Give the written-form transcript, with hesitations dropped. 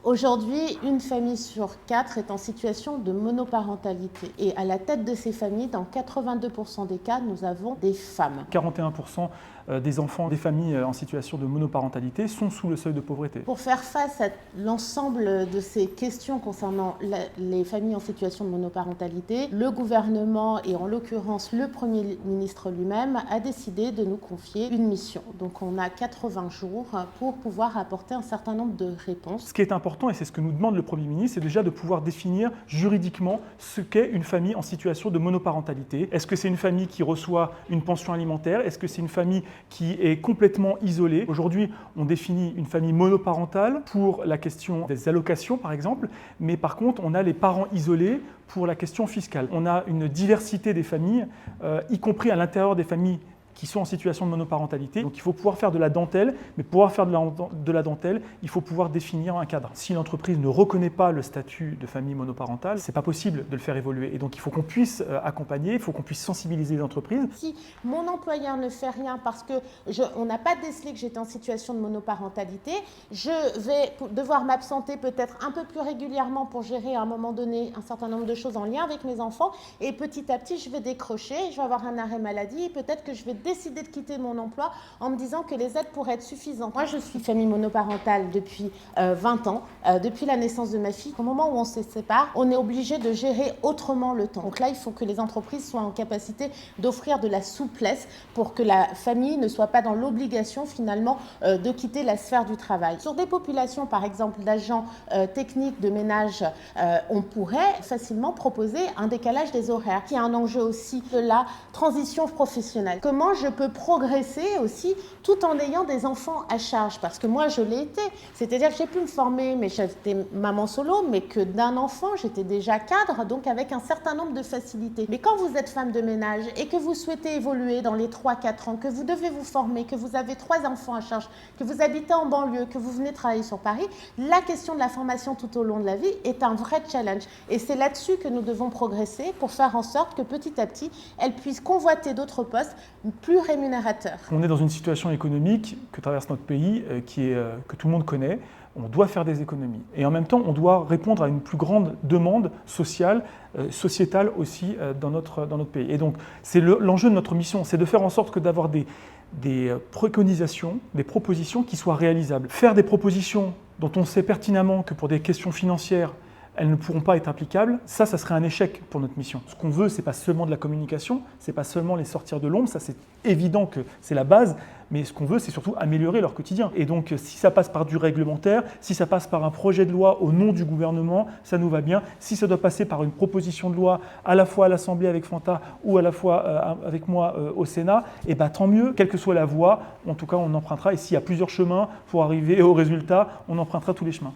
Aujourd'hui, une famille sur 4 est en situation de monoparentalité. Et à la tête de ces familles, dans 82% des cas, nous avons des femmes. 41% des enfants des familles en situation de monoparentalité sont sous le seuil de pauvreté. Pour faire face à l'ensemble de ces questions concernant les familles en situation de monoparentalité, le gouvernement et en l'occurrence le Premier ministre lui-même a décidé de nous confier une mission. Donc on a 80 jours pour pouvoir apporter un certain nombre de réponses. Ce qui est important, et c'est ce que nous demande le Premier ministre, c'est déjà de pouvoir définir juridiquement ce qu'est une famille en situation de monoparentalité. Est-ce que c'est une famille qui reçoit une pension alimentaire? Est-ce que c'est une famille qui est complètement isolée? Aujourd'hui, on définit une famille monoparentale pour la question des allocations, par exemple, mais par contre, on a les parents isolés pour la question fiscale. On a une diversité des familles, y compris à l'intérieur des familles qui sont en situation de monoparentalité. Donc il faut pouvoir faire de la dentelle, mais pour pouvoir faire de la dentelle, il faut pouvoir définir un cadre. Si l'entreprise ne reconnaît pas le statut de famille monoparentale, c'est pas possible de le faire évoluer. Et donc il faut qu'on puisse accompagner, il faut qu'on puisse sensibiliser les entreprises. Si mon employeur ne fait rien parce qu'on n'a pas décelé que j'étais en situation de monoparentalité, je vais devoir m'absenter peut-être un peu plus régulièrement pour gérer à un moment donné un certain nombre de choses en lien avec mes enfants, et petit à petit je vais décrocher, je vais avoir un arrêt maladie, et peut-être que je vais décider de quitter mon emploi en me disant que les aides pourraient être suffisantes. Moi, je suis famille monoparentale depuis 20 ans, depuis la naissance de ma fille. Au moment où on se sépare, on est obligé de gérer autrement le temps. Donc là, il faut que les entreprises soient en capacité d'offrir de la souplesse pour que la famille ne soit pas dans l'obligation finalement de quitter la sphère du travail. Sur des populations, par exemple, d'agents techniques de ménage, on pourrait facilement proposer un décalage des horaires, qui est un enjeu aussi de la transition professionnelle. Comment je peux progresser aussi tout en ayant des enfants à charge, parce que moi je l'ai été, c'est-à-dire que j'ai pu me former, mais j'étais maman solo, mais que d'un enfant j'étais déjà cadre, donc avec un certain nombre de facilités. Mais quand vous êtes femme de ménage et que vous souhaitez évoluer dans les 3-4 ans, que vous devez vous former, que vous avez 3 enfants à charge, que vous habitez en banlieue, que vous venez travailler sur Paris, la question de la formation tout au long de la vie est un vrai challenge, et c'est là-dessus que nous devons progresser pour faire en sorte que petit à petit elles puissent convoiter d'autres postes plus rémunérateurs. On est dans une situation économique que traverse notre pays, que tout le monde connaît. On doit faire des économies. Et en même temps, on doit répondre à une plus grande demande sociale, sociétale aussi dans notre pays. Et donc, c'est l'enjeu de notre mission, c'est de faire en sorte que d'avoir des préconisations, des propositions qui soient réalisables. Faire des propositions dont on sait pertinemment que pour des questions financières, elles ne pourront pas être applicables, ça serait un échec pour notre mission. Ce qu'on veut, ce n'est pas seulement de la communication, ce n'est pas seulement les sortir de l'ombre, ça c'est évident que c'est la base, mais ce qu'on veut, c'est surtout améliorer leur quotidien. Et donc, si ça passe par du réglementaire, si ça passe par un projet de loi au nom du gouvernement, ça nous va bien. Si ça doit passer par une proposition de loi, à la fois à l'Assemblée avec Fanta ou à la fois avec moi au Sénat, et ben, tant mieux, quelle que soit la voie, en tout cas on empruntera. Et s'il y a plusieurs chemins pour arriver au résultat, on empruntera tous les chemins.